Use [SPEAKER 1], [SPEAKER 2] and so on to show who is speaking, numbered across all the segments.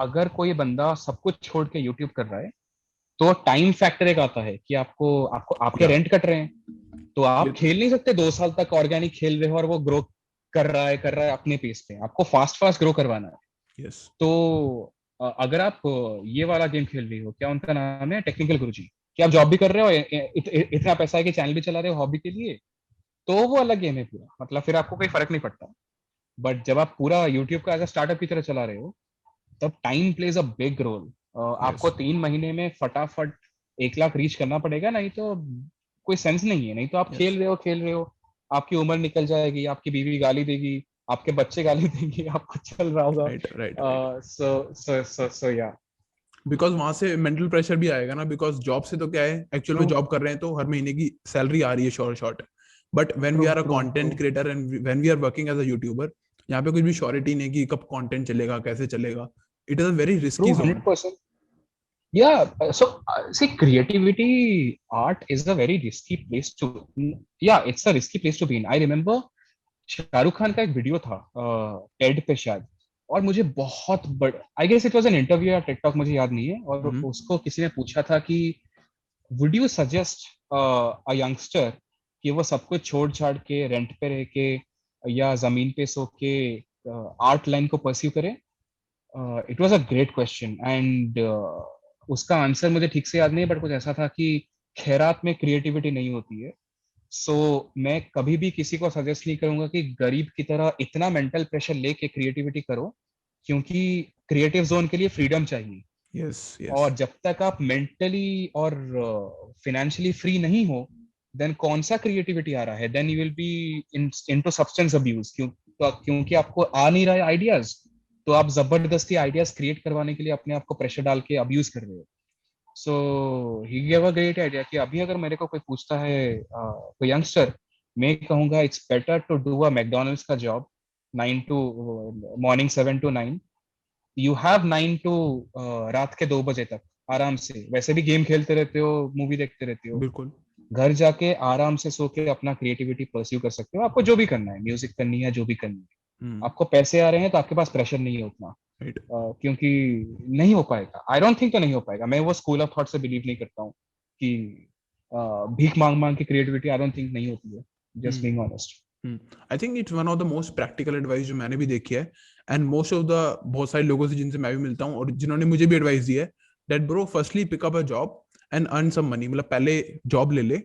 [SPEAKER 1] अगर कोई बंदा सब कुछ छोड़ के यूट्यूब कर रहा है, तो टाइम फैक्टर एक आता है कि आपको आपको आपके
[SPEAKER 2] या
[SPEAKER 1] रेंट कट रहे हैं, तो
[SPEAKER 2] ये
[SPEAKER 1] आप
[SPEAKER 2] तो
[SPEAKER 1] खेल नहीं सकते 2 साल तक ऑर्गेनिक खेल रहे हो और वो ग्रो कर रहा है अपने पेस पे, आपको फास्ट फास्ट ग्रो करवाना है।
[SPEAKER 2] यस
[SPEAKER 1] तो अगर आप ये वाला गेम खेल रही हो, क्या उनका नाम है, टेक्निकल गुरुजी, कि आप जॉब भी कर रहे हो, इतना पैसा है कि चैनल भी चला रहे हो हॉबी के लिए, तो वो अलग गेम है पूरा, मतलब फिर आपको कोई फर्क नहीं पड़ता। बट जब आप पूरा यूट्यूब का एज अ स्टार्टअप की तरह चला रहे हो, तब time plays a big role.
[SPEAKER 2] Yes
[SPEAKER 1] आपको 3 महीने में फटाफट 1 लाख रीच करना पड़ेगा, नहीं तो कोई सेंस नहीं है। नहीं तो आप
[SPEAKER 2] यस
[SPEAKER 1] खेल रहे हो, आपकी उम्र निकल जाएगी, आपकी बीवी गाली देगी, आपके बच्चे गाली देंगे, आपको चल रहा होगा।
[SPEAKER 2] राइट राइट राइट
[SPEAKER 1] सो या।
[SPEAKER 2] बिकॉज वहां से मेंटल प्रेशर भी आएगा ना, बिकॉज जॉब से तो क्या है, एक्चुअल
[SPEAKER 1] ट्रू
[SPEAKER 2] में जॉब कर रहे हैं तो हर महीने की सैलरी आ रही है short short. But when we
[SPEAKER 1] true
[SPEAKER 2] are a
[SPEAKER 1] true true
[SPEAKER 2] content creator and when we are working as a YouTuber, यहाँ पे कुछ भी श्योरिटी नहीं कि कब कंटेंट चलेगा कैसे चलेगा। It is a very
[SPEAKER 1] true
[SPEAKER 2] risky zone.
[SPEAKER 1] 100%। Yeah, so see, creativity art is a very risky place to. Yeah, it's a risky place to be in. I remember Shahrukh Khan का एक वीडियो था Ted पे शायद, और मुझे बहुत बड़, I guess it was an interview या टेड टॉक, मुझे याद नहीं है, और उसको किसी ने पूछा था कि would you suggest a youngster कि वो सब कुछ छोड़ छाड़ के रेंट पे रह के या जमीन पे सो के आर्ट लाइन को परस्यू करे। It was a great question, and उसका आंसर मुझे ठीक से याद नहीं, बट कुछ ऐसा था कि खैरात में क्रिएटिविटी नहीं होती है। सो मैं कभी भी किसी को सजेस्ट नहीं करूंगा कि गरीब की तरह इतना मेंटल प्रेशर लेके क्रिएटिविटी करो, क्योंकि क्रिएटिव जोन के लिए फ्रीडम चाहिए।
[SPEAKER 2] यस यस
[SPEAKER 1] और जब तक आप मेंटली और फिनेंशियली फ्री नहीं हो, देन कौन सा क्रिएटिविटी आ रहा है, then you will be into substance abuse. क्योंकि आपको आ नहीं रहा है आइडियाज, तो आप जबरदस्ती आइडियाज क्रिएट करवाने के लिए अपने आप को प्रेशर डाल के अब्यूज कर रहे हो। So he gave a great idea कि अभी अगर मेरे को कोई पूछता है कोई यंगस्टर, मैं कहूंगा it's better to do a McDonald's का job, 9 to morning 7 to 9। You have 9 to रात के 2 बजे तक आराम से, वैसे भी गेम खेलते रहते हो, मूवी देखते रहते हो,
[SPEAKER 2] बिल्कुल।
[SPEAKER 1] घर जाके आराम से सो के अपना क्रिएटिविटी परस्यू कर सकते हो। आपको जो भी करना है, म्यूजिक करनी है, जो भी करनी है, आपको पैसे आ रहे हैं तो आपके पास प्रेशर नहीं है उतना।
[SPEAKER 2] राइट
[SPEAKER 1] क्योंकि नहीं हो पाएगा, आई डोंट थिंक तो नहीं हो पाएगा। मैं वो स्कूल ऑफ थॉट से बिलीव नहीं करता हूँ कि भीख मांग मांग की क्रिएटिविटी आई डोंट थिंक नहीं होती है, just being honest.
[SPEAKER 2] I think it's one of the most practical advice जो मैंने भी देखी है। एंड मोस्ट ऑफ द बहुत सारे लोगों से जिनसे मैं भी मिलता हूँ और जिन्होंने मुझे भी एडवाइस दी है, that bro firstly pick up a job and earn some money. मतलब पहले जॉब ले ले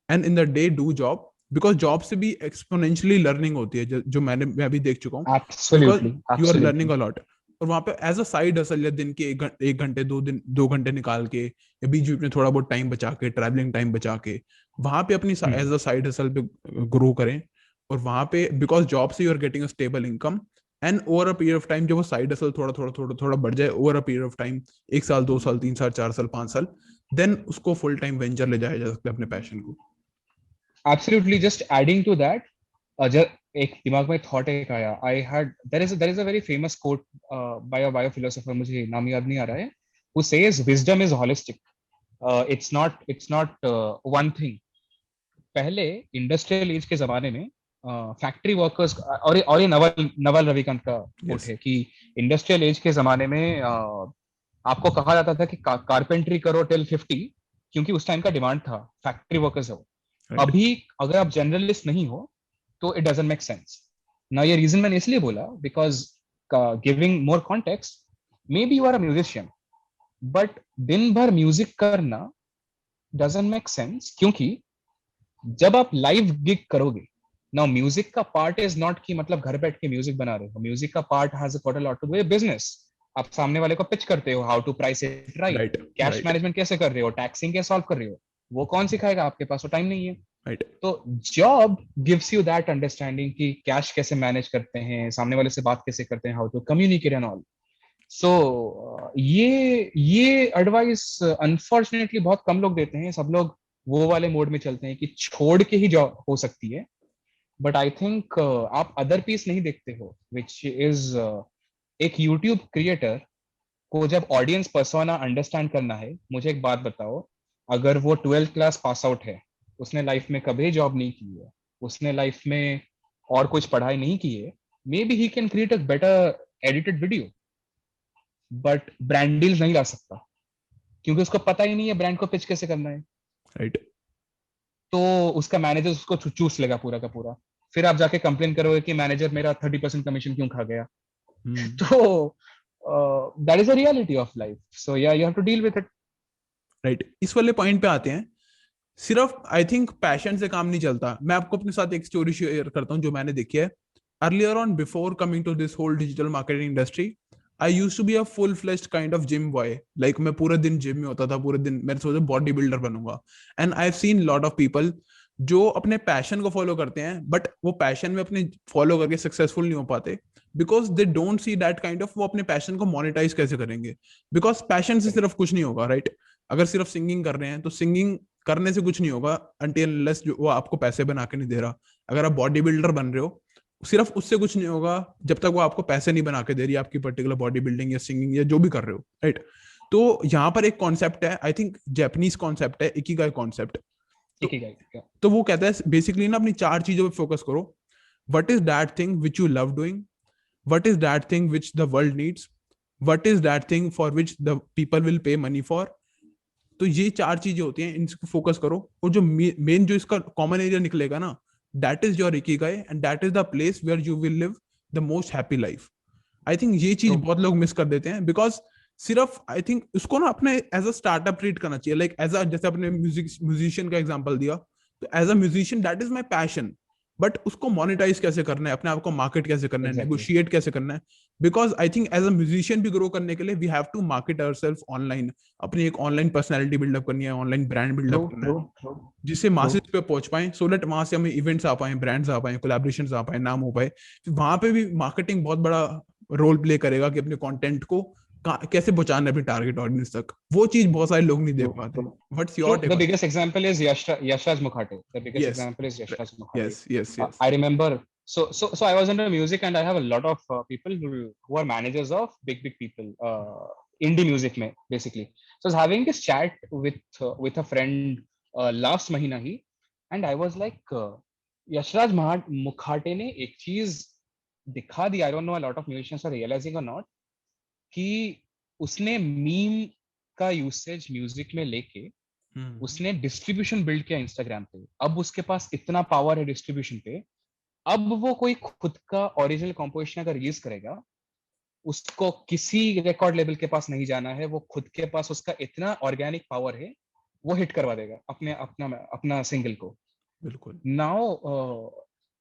[SPEAKER 2] and in the day do job, because job से भी एक्सपोनेंशियली लर्निंग होती है, जो मैं भी देख चुका हूँ। Because
[SPEAKER 1] absolutely
[SPEAKER 2] you are learning
[SPEAKER 1] absolutely.
[SPEAKER 2] A lot. और वहां पे एज अ साइड हसल, या दिन के 1 घंटे 2 घंटे निकाल के, या बीच बीच में थोड़ा बहुत टाइम बचा के, ट्रैवलिंग टाइम बचा के, वहां पे अपनी एज अ साइड हसल पे ग्रो करें। और वहां पे बिकॉज जॉब से you are getting a stable income, and over a period of time जब वो साइड हसल थोड़ा थोड़ा थोड़ा थोड़ा बढ़ जाए, over a period of time, 1 साल 2 साल 3 साल 4 साल 5 साल, देन उसको फुल टाइम वेंचर ले जाया जा सकता है अपने पैशन को।
[SPEAKER 1] Absolutely, just adding to that, एक दिमाग में थॉट एक आया। I had there is a very famous quote by a bio philosopher, मुझे नाम याद नहीं आ रहा है, who says wisdom is holistic, it's not one thing. पहले इंडस्ट्रियल एज के जमाने में फैक्ट्री वर्कर्स, और ये नवल नवल रविकांत का कोट
[SPEAKER 2] यस
[SPEAKER 1] है कि इंडस्ट्रियल एज के जमाने में आपको कहा जाता था कि कारपेंट्री करो टिल 50, क्योंकि उस टाइम का डिमांड था, फैक्ट्री वर्कर्स हो।
[SPEAKER 2] राइट
[SPEAKER 1] अभी अगर आप जनरलिस्ट नहीं हो, तो इट डजंट मेक सेंस ना। ये रीजन मैंने इसलिए बोला because giving more context, maybe you are a musician, but दिन भर म्यूजिक करना डजंट मेक सेंस, क्योंकि जब आप लाइव गिग करोगे ना, म्यूजिक का पार्ट इज नॉट कि मतलब घर बैठ के म्यूजिक बना रहे हो। म्यूजिक का part has got a lot to do business. आप सामने वाले को पिच करते हो, how to price it right,
[SPEAKER 2] right
[SPEAKER 1] cash
[SPEAKER 2] right
[SPEAKER 1] management कैसे कर रहे हो, टैक्सिंग कैसे सॉल्व कर रहे हो, वो कौन सिखाएगा, आपके पास तो टाइम नहीं है।
[SPEAKER 2] राइट
[SPEAKER 1] तो job gives you that understanding कि कैश कैसे मैनेज करते हैं, सामने वाले से बात कैसे करते हैं, how to communicate and all. So ये एडवाइस अनफॉर्चुनेटली बहुत कम लोग देते हैं। सब लोग वो वाले मोड में चलते हैं कि छोड़ के ही जॉब हो सकती है। बट आई थिंक आप अदर पीस नहीं देखते हो, विच इज एक यूट्यूब क्रिएटर को जब ऑडियंस पर्सोना अंडरस्टैंड करना है। मुझे एक बात बताओ, अगर वो 12th क्लास पास आउट है, उसने लाइफ में कभी जॉब नहीं की है, उसने लाइफ में और कुछ पढ़ाई नहीं की है, may be he can create a better edited video. But brand deals नहीं ला सकता क्योंकि उसको पता ही नहीं है ब्रांड को पिच कैसे करना है।
[SPEAKER 2] राइट।
[SPEAKER 1] तो उसका मैनेजर उसको चूस लेगा पूरा का पूरा। फिर आप जाके कंप्लेन करोगे कि मैनेजर मेरा 30% कमीशन क्यों खा गया। तो that is a reality of life, so yeah you have to deal with it.
[SPEAKER 2] Right, इस वाले पॉइंट पे आते हैं। सिर्फ आई थिंक पैशन से काम नहीं चलता। मैं आपको अपने साथ एक स्टोरी शेयर करता हूँ जो मैंने देखी है। Earlier on, before coming to this whole digital marketing industry, I use to be a full fledged kind of gym boy. Like मैं पूरे दिन जिम में होता था, पूरे दिन मैंने सोचा बॉडी बिल्डर बनूंगा। And I have seen lot of people जो अपने पैशन को फॉलो करते हैं, बट वो पैशन में अपने फॉलो करके सक्सेसफुल नहीं हो पाते, because they don't see that kind of वो अपने पैशन को मोनेटाइज कैसे करेंगे। बिकॉज पैशन से सिर्फ कुछ नहीं होगा, राइट? अगर सिर्फ सिंगिंग कर रहे हैं तो सिंगिंग करने से कुछ नहीं होगा अनटिल अनलेस जो वो आपको पैसे बना के नहीं दे रहा। अगर आप बॉडी बिल्डर बन रहे हो, सिर्फ उससे कुछ नहीं होगा जब तक वो आपको पैसे नहीं बना के दे रही आपकी पर्टिकुलर बॉडी बिल्डिंग या सिंगिंग या जो भी कर रहे हो, राइट? तो यहाँ पर एक कॉन्सेप्ट है, आई थिंक जैपनीज कॉन्सेप्ट है, इकिगाई कॉन्सेप्ट। तो,
[SPEAKER 1] ठीक
[SPEAKER 2] तो वो कहता है बेसिकली ना, अपनी 4 चीजों पे फोकस करो। What is that thing which you love doing, what is that thing which the world needs, what is that thing for which the people will pay money for. तो ये 4 चीजें होती हैं, इनको फोकस करो। और जो मेन जो इसका कॉमन एरिया निकलेगा ना, that is your ikigai and that is the place where you will live the most happy life. I think ये चीज बहुत लोग मिस कर देते हैं, बिकॉज सिर्फ आई थिंक उसको ना अपने एज अ स्टार्टअप ट्रीट करना चाहिए। लाइक एज अ, जैसे अपने म्यूजिशियन का एग्जांपल दिया, तो as a musician that is my passion, but उसको मोनेटाइज कैसे करना है, अपने आप को मार्केट कैसे करना है,
[SPEAKER 1] एग्जैक्टली।
[SPEAKER 2] नेगोशिएट कैसे करना है। Because I think as a musician भी ग्रो करने के लिए we have to market ourselves online. अपनी एक ऑनलाइन पर्सनैलिटी बिल्डअप करनी है, ऑनलाइन ब्रांड
[SPEAKER 1] ट्रू
[SPEAKER 2] बिल्डअप करना है,
[SPEAKER 1] ट्रू ट्रू
[SPEAKER 2] जिससे
[SPEAKER 1] ट्रू।
[SPEAKER 2] मासेस पे पहुंच पाए, सो दैट वहां से हमें इवेंट्स आ पाए, ब्रांड्स आ पाए, कोलैबोरेशंस आ पाए, नाम हो पाए। वहां पे भी मार्केटिंग बहुत बड़ा रोल प्ले करेगा कि अपने कंटेंट को कैसे पहुंचाना है अपने टारगेट ऑडियंस तक। वो चीज बहुत सारे लोग नहीं देख
[SPEAKER 1] True,
[SPEAKER 2] पाते।
[SPEAKER 1] true,
[SPEAKER 2] what's
[SPEAKER 1] true.
[SPEAKER 2] Your take
[SPEAKER 1] The
[SPEAKER 2] on
[SPEAKER 1] biggest example is Yashraj Mukhate. The biggest
[SPEAKER 2] yes
[SPEAKER 1] example is Yashraj Mukhate.
[SPEAKER 2] Yes yes yes
[SPEAKER 1] I remember. So I was into music, and I have a lot of people who are managers of big people, indie music, mein, basically. So I was having this chat with a friend last mahina he, and I was like, Yashraj Mukhate ने एक चीज दिखा दी. I don't know a lot of musicians are realizing or not कि उसने meme का usage music में लेके उसने डिस्ट्रीब्यूशन बिल्ड किया इंस्टाग्राम पे. अब उसके पास इतना पावर है डिस्ट्रीब्यूशन पे. अब वो कोई खुद का ओरिजिनल कॉम्पोजिशन अगर रिलीज करेगा, उसको किसी रिकॉर्ड लेबल के पास नहीं जाना है. वो खुद के पास उसका इतना ऑर्गेनिक पावर है, वो हिट करवा देगा अपने अपना अपना सिंगल को.
[SPEAKER 2] बिल्कुल।
[SPEAKER 1] Now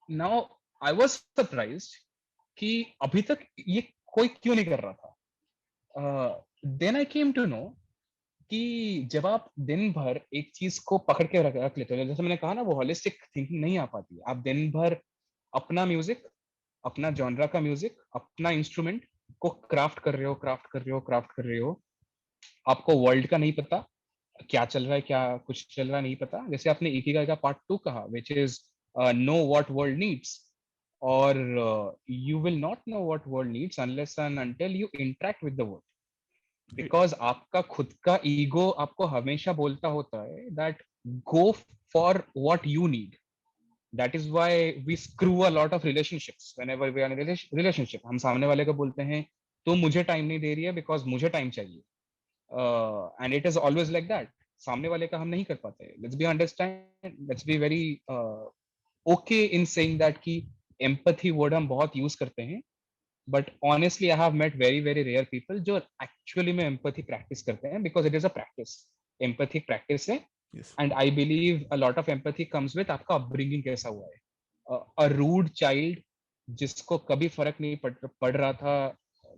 [SPEAKER 1] now I was surprised कि अभी तक ये कोई क्यों नहीं कर रहा था. Then I came to know कि जब आप दिन भर एक चीज को पकड़ के रख लेते हो, जैसे मैंने कहा ना, वो होलिस्टिक थिंकिंग नहीं आ पाती है. आप दिन भर अपना म्यूजिक, अपना जॉनरा का म्यूजिक, अपना इंस्ट्रूमेंट को क्राफ्ट कर रहे हो, क्राफ्ट कर रहे हो, क्राफ्ट कर रहे हो. आपको वर्ल्ड का नहीं पता क्या चल रहा है, क्या कुछ चल रहा नहीं पता. जैसे आपने इकिगाई का पार्ट 2 कहा, which is know what world needs. और you will not know what world needs unless and until you interact with the world. Because आपका खुद का ईगो आपको हमेशा बोलता होता है that go for what you need. That is why we screw a lot of relationships whenever we are in relationship. हम सामने वाले को बोलते हैं तुम मुझे टाइम नहीं दे रही है बिकॉज मुझे टाइम चाहिए. And it is always like that. सामने वाले का हम नहीं कर पाते. Let's be understand, let's be very okay in saying that कि एम्पैथी वर्ड हम बहुत यूज करते हैं. But honestly I have met very very rare people जो एक्चुअली में एम्पैथी प्रैक्टिस करते हैं, because it is a practice. Empathy practice है.
[SPEAKER 2] Yes.
[SPEAKER 1] And I believe a lot of empathy comes with आपका अपब्रिंगिंग कैसा हुआ है. अ रूड चाइल्ड जिसको कभी फर्क नहीं पड़ रहा था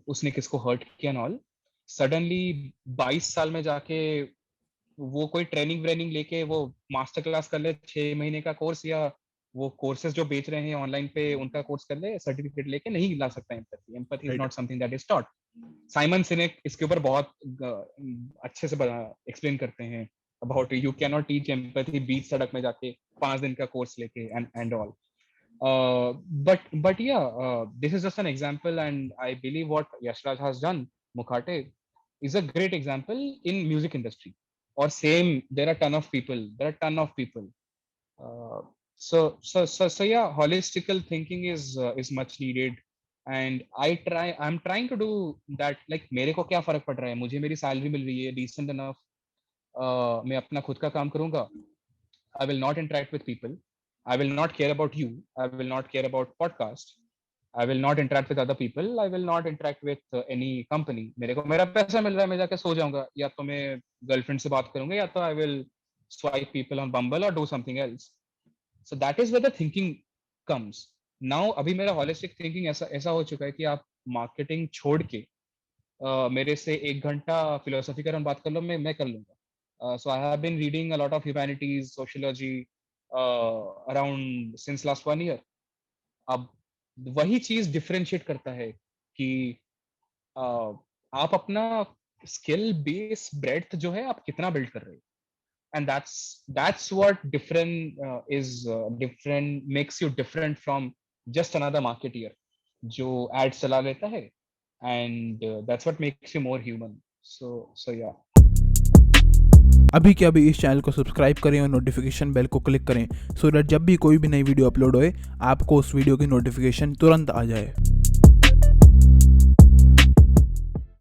[SPEAKER 1] उसने किसको हर्ट किया एंड ऑल, सडनली 22 साल में जाके वो कोई ट्रेनिंग व्रेनिंग लेके वो मास्टर क्लास कर ले 6 महीने का कोर्स, या वो कोर्सेज जो बेच रहे हैं ऑनलाइन पे उनका कोर्स कर ले, सर्टिफिकेट लेके नहीं ला सकता empathy. Empathy is
[SPEAKER 2] right.
[SPEAKER 1] Not something that is taught. Simon Sinek इसके ऊपर बहुत अच्छे से एक्सप्लेन करते हैं about you can not teach empathy बीच सड़क में जाके 5 दिन का कोर्स लेके and all. But yeah, this is just an example, and I believe what Yashraj has done, Mukhate, is a great example in music industry. Or same, there are ton of people. There are ton of people. Uh, so yeah, holistical thinking is much needed. And I am trying to do that. Like मेरे को क्या फर्क पड़ रहा है, मुझे मेरी salary मिल रही है डिसेंट इनफ, मैं अपना खुद का काम करूंगा. I will not interact with people. I will not care about you. I will not care about podcast. I will not interact with other people. I will not interact with any company. मेरे को मेरा पैसा मिल रहा है, मैं जाके सो जाऊंगा, या तो मैं गर्लफ्रेंड से बात करूंगा, या तो I will swipe people on Bumble or do something else. So that is where the thinking comes. Now अभी मेरा holistic thinking ऐसा ऐसा हो चुका है कि आप marketing छोड़ के मेरे से 1 घंटा फिलोसफी का बात कर लो, मैं कर लूंगा. So I have been reading a lot of humanities, sociology around since last 1 year. अब वही चीज डिफरेंशिएट करता है कि आप अपना स्किल बेस ब्रेड्थ जो है आप कितना बिल्ड कर रहे हो. And that's what different makes you different from just another marketeer जो एड्स चला लेता है. And that's what makes you more human. So yeah.
[SPEAKER 2] अभी के अभी इस चैनल को सब्सक्राइब करें और नोटिफिकेशन बेल को क्लिक करें, सो दैट जब भी कोई भी नई वीडियो अपलोड होए आपको उस वीडियो की नोटिफिकेशन तुरंत आ जाए.